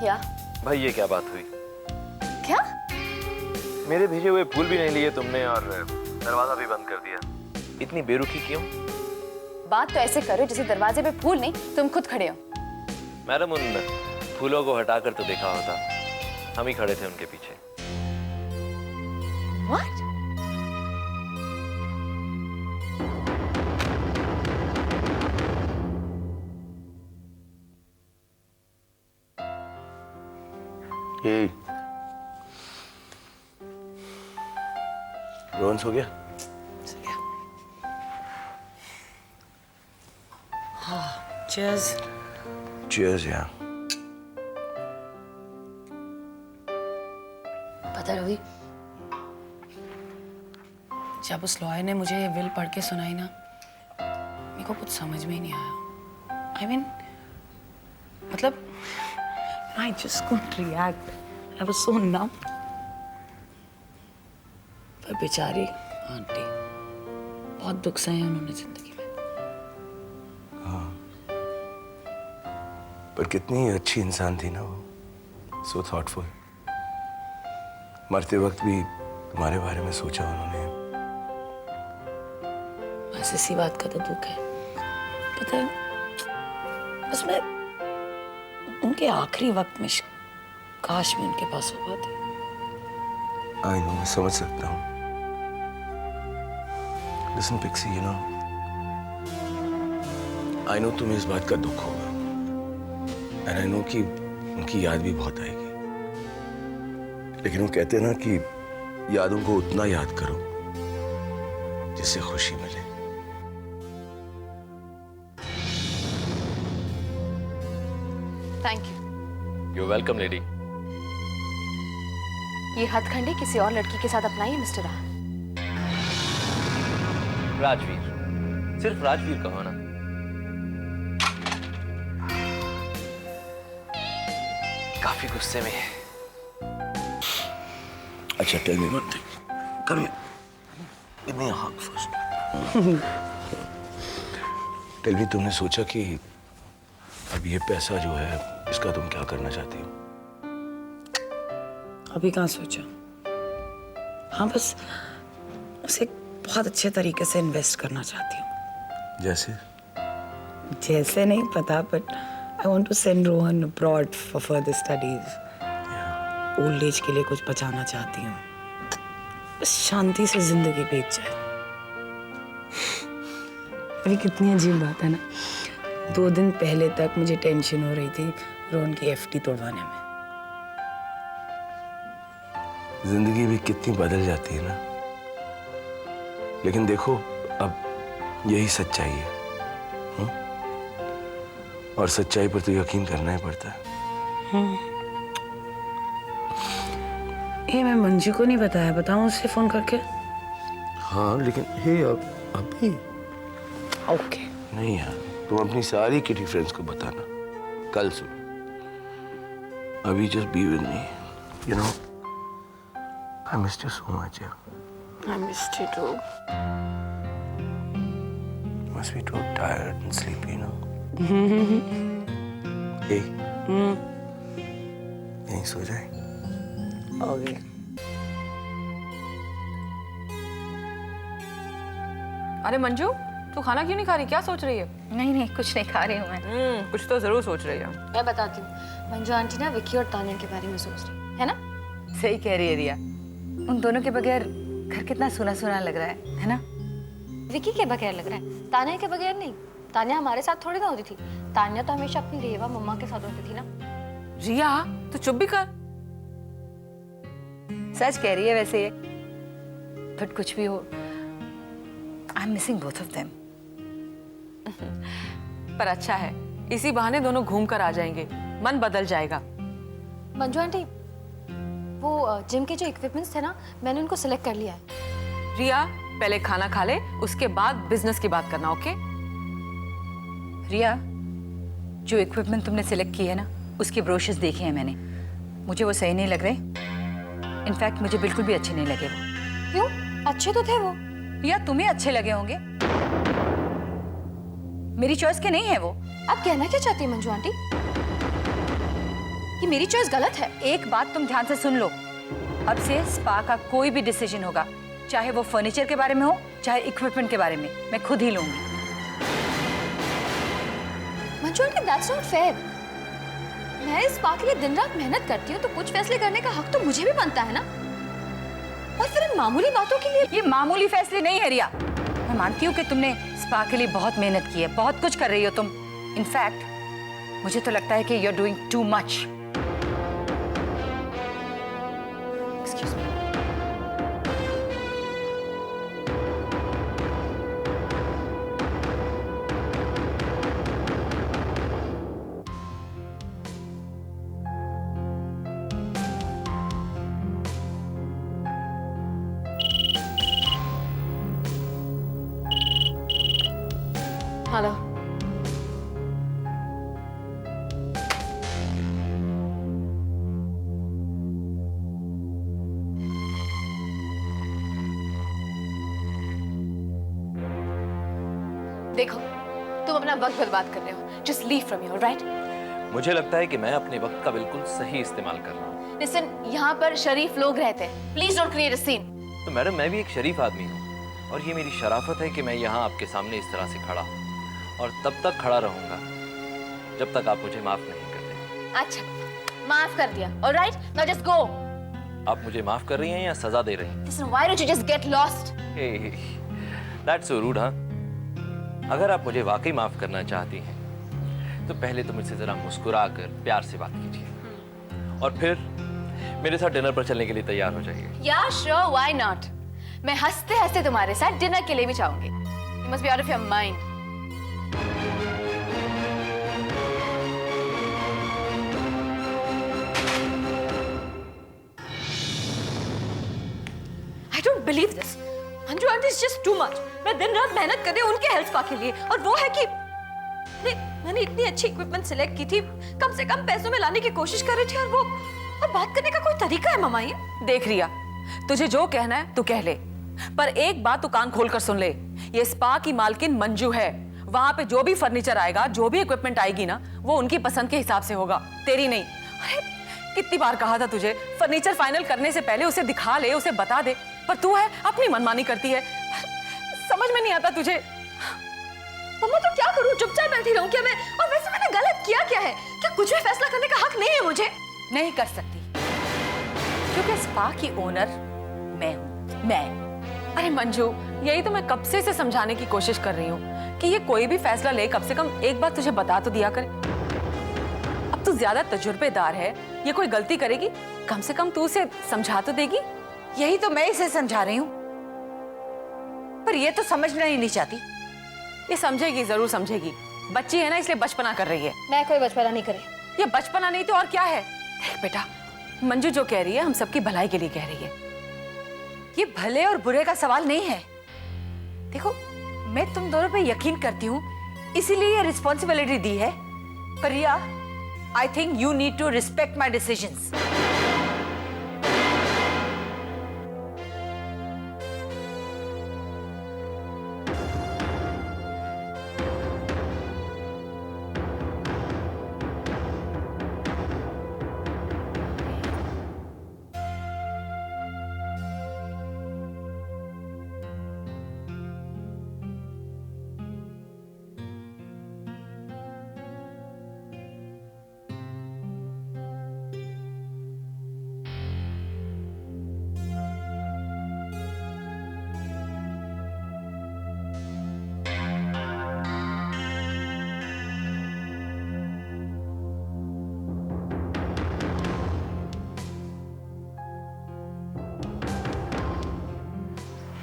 या भाई ये क्या बात हुई? क्या? मेरे भेजे हुए फूल भी नहीं लिए तुमने और दरवाजा भी बंद कर दिया। इतनी बेरुखी क्यों? बात तो ऐसे करो जैसे दरवाजे पे फूल नहीं तुम खुद खड़े हो। मैडम उन फूलों को हटाकर तो देखा होता, हम ही खड़े थे उनके पीछे। What? Hey. रोहन सो गया? Cheers. Cheers, yeah. पता रवि, जब उस लॉयर ने मुझे ये विल पढ़ के सुनाई ना, मेरे को कुछ समझ में ही नहीं आया। I mean, मतलब I just couldn't react. I was so numb. पर बेचारी आंटी, बहुत दुख सहे उन्होंने जिंदगी में। पर कितनी अच्छी इंसान थी ना वो, so thoughtful. मरते वक्त भी तुम्हारे बारे में सोचा उन्होंने। बस इसी बात का तो दुख है। पता है, बस मैं उनके आखिरी वक्त में काश मैं उनके पास हो पाती। I know, मैं समझ सकता हूँ। Listen, Pixie, you know, I know तुम्हें इस बात का दुख होगा, and I know कि उनकी याद भी बहुत आएगी। लेकिन वो कहते हैं ना कि यादों को उतना याद करो जिससे खुशी मिले। Thank you. You're welcome, lady. ये हथखंडी किसी और लड़की के साथ अपनाइए मिस्टर राह। राजवीर, सिर्फ राजवीर कहो ना। काफी गुस्से में है। अच्छा, tell me one thing. Come here. Give me a hug first. Tell me, तुमने सोचा कि अब ये पैसा जो है इसका तुम क्या करना चाहती हो? अभी कहाँ सोचा? हाँ, बस उसे बहुत अच्छे तरीके से इन्वेस्ट करना चाहती हूँ। जैसे? जैसे नहीं पता, but I want to send Rohan abroad for further studies. Old age के लिए कुछ बचाना चाहती हूँ, बस शांति से जिंदगी बीत जाए। अभी कितनी अजीब बात है ना, 2 दिन पहले तक मुझे टेंशन हो रही थी रोहन की एफडी तोड़वाने में। जिंदगी भी कितनी बदल जाती है ना, लेकिन देखो अब यही सच्चाई है। और सच्चाई पर तो यकीन करना ही पड़ता है। ये मैं मंजू को नहीं बताया, बताऊं उससे फोन करके? हाँ, लेकिन हे अभी ओके। नहीं यार, तुम अपनी सारी किटी फ्रेंड्स को बताना कल सुन। अभी just be with me, you know, I missed you so much यार। I missed you too. Must be too tired and sleepy, you know. Hey. यहीं सो जाए। ओके। अरे मंजू, तू खाना क्यों नहीं खा रही? क्या सोच रही है? नहीं नहीं, कुछ नहीं खा रही हूँ मैं। कुछ तो जरूर सोच रही है। मैं बताती हूँ। मंजू आंटी ना विक्की और तान्या के बारे में सोच रही है ना? सही कह रही है रिया, उन दोनों के बगैर घर कितना सुना सुना लग रहा है ना? विक्की के बगैर लग रहा है, तान्या के बगैर नहीं। तान्या हमारे साथ थोड़ी ना होती थी, तान्या तो हमेशा अपनी रेवा मम्मा के साथ होती थी ना। रिया, तू चुप भी कर। सच कह रही है वैसे ये, बट कुछ भी हो, I am missing both of them. पर अच्छा है, इसी बहाने दोनों घूम कर आ जाएंगे, मन बदल जाएगा। मंजू आंटी, वो जिम के जो इक्विपमेंट्स थे ना, मैंने उनको सिलेक्ट कर लिया है। रिया, पहले खाना खा ले, उसके बाद बिजनेस की बात करना, ओके? रिया, जो इक्विपमेंट तुमने सिलेक्ट की है ना, उसके ब्रोशर्स देखे हैं मैंने, मुझे वो सही नहीं लग रहे। इनफैक्ट मुझे बिल्कुल भी अच्छे नहीं लगे वो। क्यों? अच्छे तो थे वो। या तुम्हें अच्छे लगे होंगे, मेरी चॉइस के नहीं है वो। आप कहना क्या चाहती है मंजू आंटी? ये मेरी चॉइस गलत है। एक बात तुम ध्यान से सुन लो, अब से स्पा का कोई भी डिसीजन होगा, चाहे वो फर्नीचर के बारे में हो चाहे इक्विपमेंट के बारे में, मैं खुद ही लूंगी। Manju aunty, that's not fair. मैं इस स्पा के लिए दिन रात मेहनत करती हूँ, तो कुछ फैसले करने का हक तो मुझे भी बनता है ना। और फिर इन मामूली बातों के लिए ये मामूली फैसले नहीं है रिया। मैं मानती हूँ कि तुमने स्पा के लिए बहुत मेहनत की है, बहुत कुछ कर रही हो तुम। इनफैक्ट मुझे तो लगता है कि you are doing too much. Excuse me. Hello. देखो, तुम अपना वक्त बर्बाद कर रहे हो। Just leave from here, right? मुझे लगता है कि मैं अपने वक्त का बिल्कुल सही इस्तेमाल कर रहा हूँ। लिसन, यहाँ पर शरीफ लोग रहते हैं। Please don't create a scene. तो मैडम, मैं भी एक शरीफ आदमी हूँ और ये मेरी शराफत है कि मैं यहाँ आपके सामने इस तरह से खड़ा हूँ और तब तक खड़ा रहूंगा जब तक आप मुझे माफ नहीं करते। अच्छा, माफ कर दिया। Alright, now just go. आप मुझे माफ कर रही हैं या सजा दे रही हैं? Listen, why don't you just get lost? That's so rude. हाँ, अगर आप मुझे वाकई माफ करना चाहती हैं तो पहले तो मुझसे जरा मुस्कुरा कर प्यार से बात कीजिए और फिर मेरे साथ डिनर पर चलने के लिए तैयार हो जाइए। या श्योर, व्हाई नॉट? मैं हंसते हंसते तुम्हारे साथ डिनर के लिए भी चाहूंगी। You must be out of your mind. I don't believe this. Manju aunty is just too much. मैं दिन रात मेहनत कर रही हूँ उनके हेल्थ स्पा के लिए, और वो है कि मैंने इतनी अच्छी इक्विपमेंट सिलेक्ट की थी, कम से कम पैसों में लाने की कोशिश कर रही थी, और बात करने का कोई तरीका है मामा? ये देख रिया, तुझे जो कहना है तू कह ले, पर एक बात तू कान खोल कर सुन ले। ये स्पा की मालकिन मंजू है। वहां पे जो भी फर्नीचर आएगा, जो भी इक्विपमेंट आएगी ना, वो उनकी पसंद के हिसाब से होगा, तेरी नहीं। अरे कितनी बार कहा था तुझे, फर्नीचर फाइनल करने से पहले उसे दिखा ले, उसे बता दे, पर तू है अपनी मनमानी करती है। समझ में नहीं आता तुझे। मम्मा, तो क्या करूं? चुपचाप बैठी रहूं क्या मैं? और वैसे मैंने गलत किया क्या है? क्या कुछ भी फैसला करने का हक नहीं है मुझे? नहीं कर सकती, क्योंकि स्पा की ओनर मैं हूं, मैं। अरे मंजू, यही तो मैं कब से इसे समझाने की कोशिश कर रही हूँ कि ये कोई भी फैसला ले, कम से कम एक बात तुझे बता तो दिया करे। अब तू ज्यादा तजुर्बेदार है, ये कोई गलती करेगी, कम से कम तू उसे समझा तो देगी। यही तो मैं इसे समझा रही हूं, पर ये तो समझना ही नहीं चाहती। ये समझेगी, जरूर समझेगी। बच्ची है ना, इसलिए बचपना कर रही है। मैं कोई बचपना नहीं करी। ये बचपना नहीं तो और क्या है? देख बेटा, मंजू जो कह रही है हम सबकी भलाई के लिए कह रही है। ये भले और बुरे का सवाल नहीं है। देखो, मैं तुम दोनों पे यकीन करती हूँ, इसीलिए ये रिस्पॉन्सिबिलिटी दी है। पर Riya, I think you need to respect my decisions.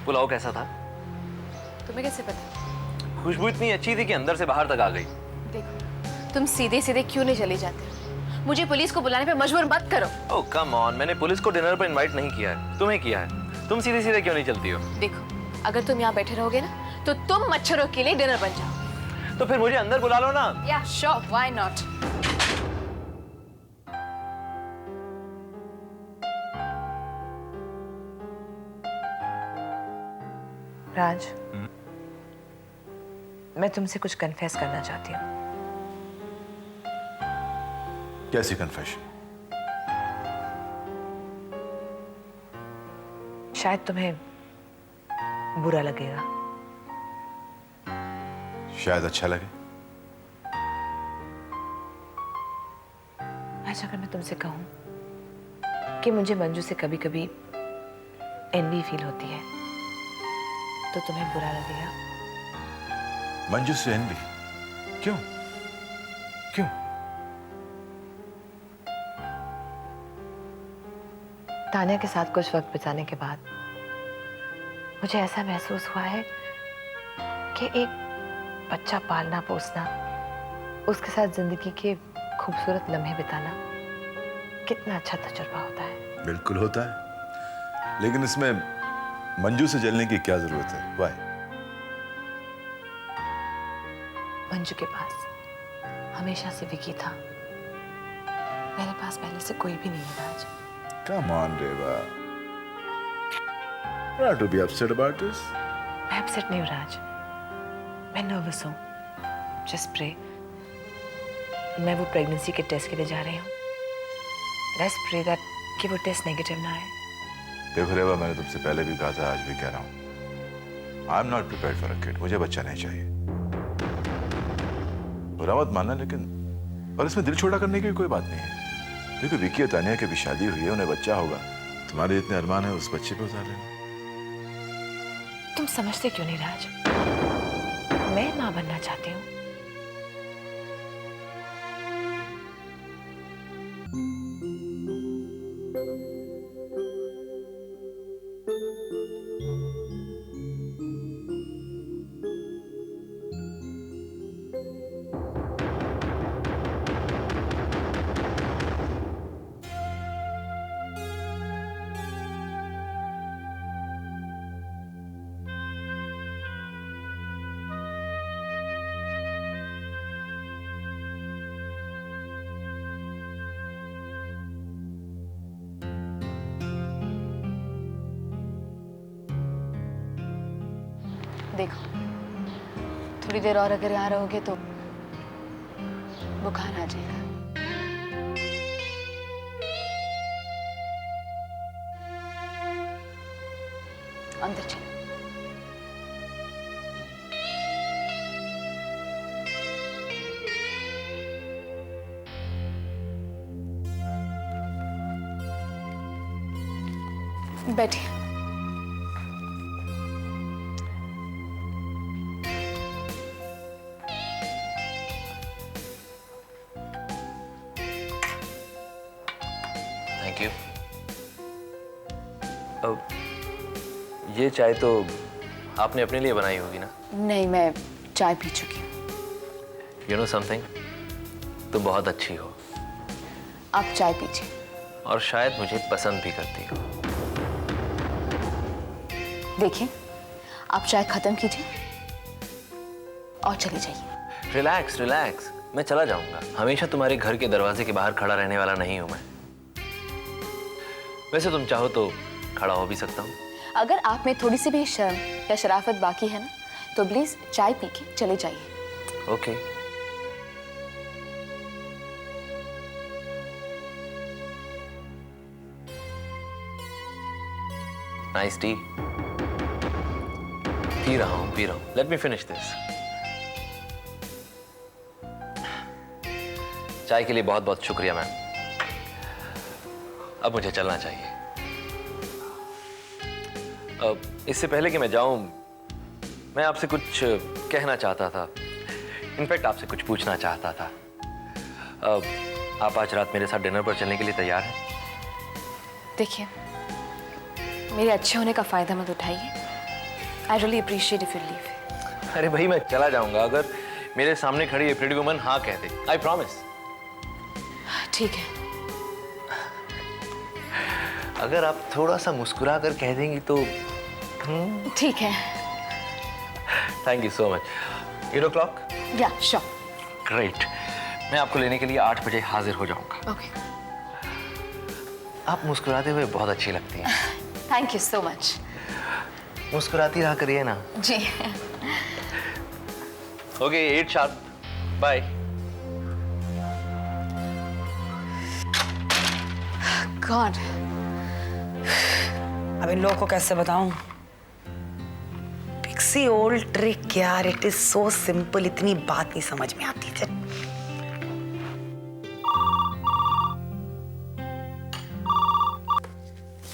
Pulao कैसा था? तुम्हें कैसे पता? खुशबू इतनी अच्छी थी कि अंदर से बाहर तक आ गई। देखो, तुम सीधे सीधे क्यों नहीं चले जाते? मुझे पुलिस को बुलाने पे मजबूर मत करो। ओह कम ऑन, मैंने पुलिस को डिनर पर इनवाइट नहीं किया है, तुम्हें किया है। तुम सीधे सीधे क्यों नहीं चलती हो? देखो, अगर तुम यहाँ बैठे रहोगे ना, तो तुम मच्छरों के लिए डिनर बन जाओ। तो फिर मुझे अंदर बुला लो ना। या श्योर, व्हाई नॉट? राज, मैं तुमसे कुछ कन्फेस करना चाहती हूँ। कैसी कन्फेशन? शायद तुम्हें बुरा लगेगा। शायद अच्छा लगे। आज अगर मैं तुमसे कहूं कि मुझे मंजू से कभी कभी एनवी फील होती है तो तुम्हें बुरा लगेगा? मंजू से एनवी? क्यों? क्यों? तान्या के साथ कुछ वक्त बिताने के बाद मुझे ऐसा महसूस हुआ है कि एक बच्चा पालना पोसना, उसके साथ जिंदगी के खूबसूरत लम्हे बिताना कितना अच्छा तजुर्बा होता है। बिल्कुल होता है, लेकिन इसमें मंजू से जलने की क्या जरूरत है? वाई? मंजू के पास हमेशा से विकी था, मेरे पास पहले से कोई भी नहीं है राज। Come on, Reva. You have to be upset about this. मैं अपसेट नहीं हूँ राज, मैं नर्वस हूँ। Just pray. मैं वो प्रेगनेंसी के टेस्ट के लिए जा रही हूँ। लेट्स प्रे दैट कि वो टेस्ट नेगेटिव ना आए। देखो रेवा, मैंने तुमसे पहले भी कहा था, आज भी कह रहा हूँ, I am not prepared for a kid. मुझे बच्चा नहीं चाहिए। बुरा मत मानना, लेकिन और इसमें दिल छोटा करने की कोई बात नहीं है। देखो विकी और तानिया की भी शादी हुई है, उन्हें बच्चा होगा। तुम्हारे जितने अरमान है उस बच्चे पे उतार लेना। तुम समझते क्यों नहीं राज? मैं माँ बनना चाहती हूँ। देखो, थोड़ी देर और अगर यहाँ रहोगे तो बुखार आ जाएगा। अंदर चलो। बैठिए। Thank you. अब ये चाय तो आपने अपने लिए बनाई होगी ना? नहीं, मैं चाय पी चुकी हूँ। यू नो समथिंग, तुम बहुत अच्छी हो आप चाय पीजिए। और शायद मुझे पसंद भी करती हो। देखिए, आप चाय खत्म कीजिए और चले जाइए। रिलैक्स रिलैक्स, मैं चला जाऊंगा। हमेशा तुम्हारे घर के दरवाजे के बाहर खड़ा रहने वाला नहीं हूं मैं। वैसे तुम चाहो तो खड़ा हो भी सकता हूँ। अगर आप में थोड़ी सी भी शर्म या शराफत बाकी है ना, तो प्लीज चाय पी के चले जाइए। ओके। Nice T. पी रहा हूँ। Let me finish this. चाय के लिए बहुत बहुत शुक्रिया मैम। अब मुझे चलना चाहिए। इससे पहले कि मैं जाऊं, मैं आपसे कुछ कहना चाहता था। इनफैक्ट आपसे कुछ पूछना चाहता था। आप आज रात मेरे साथ डिनर पर चलने के लिए तैयार हैं? देखिए, मेरे अच्छे होने का फायदा मत उठाइए। I really appreciate if you leave. अरे भाई, मैं चला जाऊंगा अगर मेरे सामने खड़ी ये प्रिटी वुमन हाँ कहते। I promise. ठीक है। अगर आप थोड़ा सा मुस्कुरा कर कह देंगी तो। ठीक है। Thank you so much. 8 o'clock? या श्योर। ग्रेट। मैं आपको लेने के लिए 8 बजे हाजिर हो जाऊंगा। ओके। आप मुस्कुराते हुए बहुत अच्छी लगती हैं। Thank you so much. मुस्कुराती रहा करिए ना। जी। Okay, 8 sharp। बाय। गॉड, अब इन लोगों को कैसे बताऊं? पिक्सी ओल्ड ट्रिक यार, इट इज सो सिंपल, इतनी बात नहीं समझ में आती।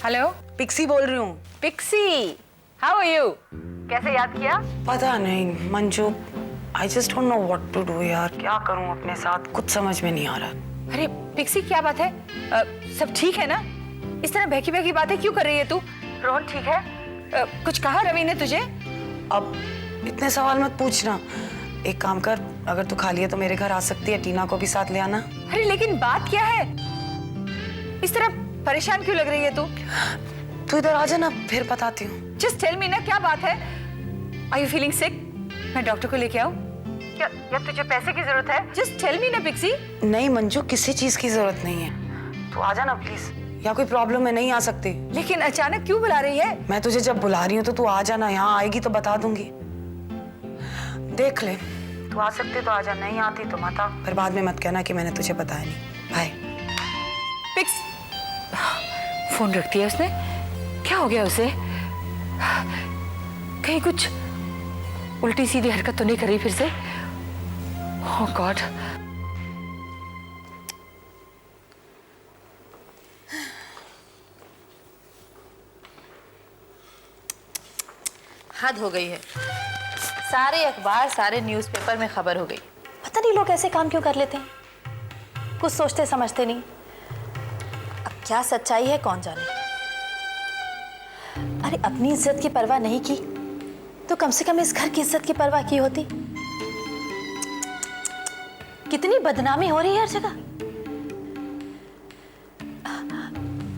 हेलो, पिक्सी बोल रही हूँ। Pixie, how are you? कैसे याद किया? पता नहीं Manju, I just don't know what to do यार, क्या करूं अपने साथ, कुछ समझ में नहीं आ रहा। अरे पिक्सी, क्या बात है? सब ठीक है ना? इस तरह बहकी बहकी बातें क्यों कर रही है तू? रोहन ठीक है? कुछ कहा रवि ने तुझे? अब इतने सवाल मत पूछना। एक काम कर, अगर तू खाली है तो मेरे घर आ सकती है, टीना को भी साथ ले आना। अरे लेकिन बात क्या है? इस तरह परेशान क्यों लग रही है तू? तू इधर आ जा ना, फिर बताती हूँ। जस्ट टेल मी ना, क्या बात है? Are you feeling sick? मैं डॉक्टर को लेके आऊं? या तुझे पैसे की जरूरत है? जस्ट टेल मी ना पिक्सी। नहीं मंजू, किसी चीज की जरूरत नहीं है, तू आ जा ना प्लीज। या कोई प्रॉब्लम है, नहीं आ सकती? लेकिन अचानक क्यों बुला रही है? मैं तुझे जब बुला रही हूँ तो तू आ जाना, यहाँ आएगी तो बता दूंगी। देख ले, तू आ सकती तो आ जा, नहीं आती तो मत आ, फिर बाद में मत कहना कि मैंने तुझे बताया नहीं। बाय। पिक्स, फोन रख दिया उसने? क्या हो गया उसे? कहीं कुछ उल्टी सीधी हरकत तो नहीं करी फिर से? ओह गॉड। हद हो गई है, सारे अखबार सारे न्यूज़पेपर में खबर हो गई। पता नहीं लोग ऐसे काम क्यों कर लेते हैं, कुछ सोचते समझते नहीं। अब क्या सच्चाई है कौन जाने। अरे अपनी इज्जत की परवाह नहीं की तो कम से कम इस घर की इज्जत की परवाह की होती। कितनी बदनामी हो रही है हर जगह।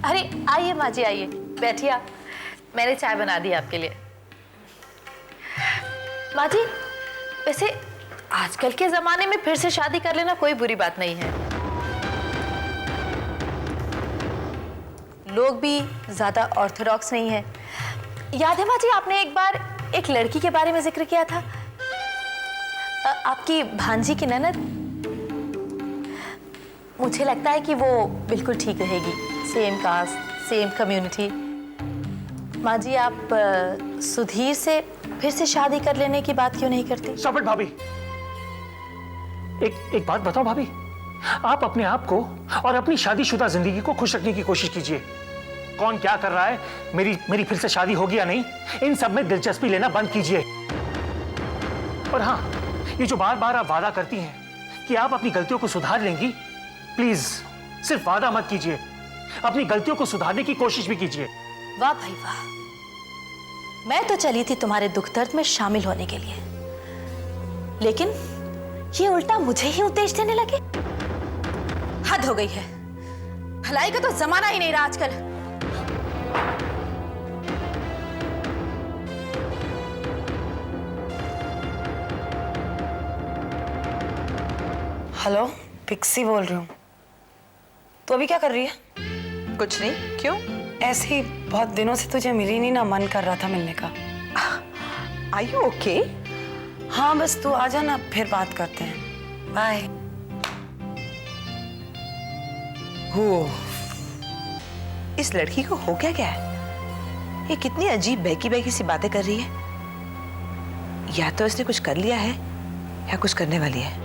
अरे आइए माँ जी, आइए बैठिए आप, मैंने चाय बना दी आपके लिए। माँ जी, वैसे आजकल के जमाने में फिर से शादी कर लेना कोई बुरी बात नहीं है। लोग भी ज्यादा ऑर्थोडॉक्स नहीं है। याद है माँ जी, आपने एक बार एक लड़की के बारे में जिक्र किया था, आपकी भांजी की ननद। मुझे लगता है कि वो बिल्कुल ठीक रहेगी, सेम कास्ट सेम कम्युनिटी। माँ जी, आप सुधीर से फिर से शादी कर लेने की बात क्यों नहीं करती? स्टॉप इट भाभी। एक बात बताओ भाभी, आप अपने आप को और अपनी शादीशुदा जिंदगी को खुश रखने की कोशिश कीजिए। कौन क्या कर रहा है, मेरी फिर से शादी होगी या नहीं, इन सब में दिलचस्पी लेना बंद कीजिए। और हाँ, ये जो बार बार आप वादा करती हैं कि आप अपनी गलतियों को सुधार लेंगी, प्लीज सिर्फ वादा मत कीजिए, अपनी गलतियों को सुधारने की कोशिश भी कीजिए। वाह भाई वाह, मैं तो चली थी तुम्हारे दुख दर्द में शामिल होने के लिए, लेकिन ये उल्टा मुझे ही उपदेश देने लगे। हद हो गई है, भलाई का तो जमाना ही नहीं रहा आजकल। हेलो, पिक्सी बोल रही हूँ। तो अभी क्या कर रही है? कुछ नहीं, क्यों? ऐसे ही, बहुत दिनों से तुझे मिली नहीं ना, मन कर रहा था मिलने का। Are you okay? हाँ बस तू आ जा ना, फिर बात करते हैं। बाय। हो, इस लड़की को हो क्या है? ये कितनी अजीब बहकी बहकी सी बातें कर रही है। या तो इसने कुछ कर लिया है या कुछ करने वाली है।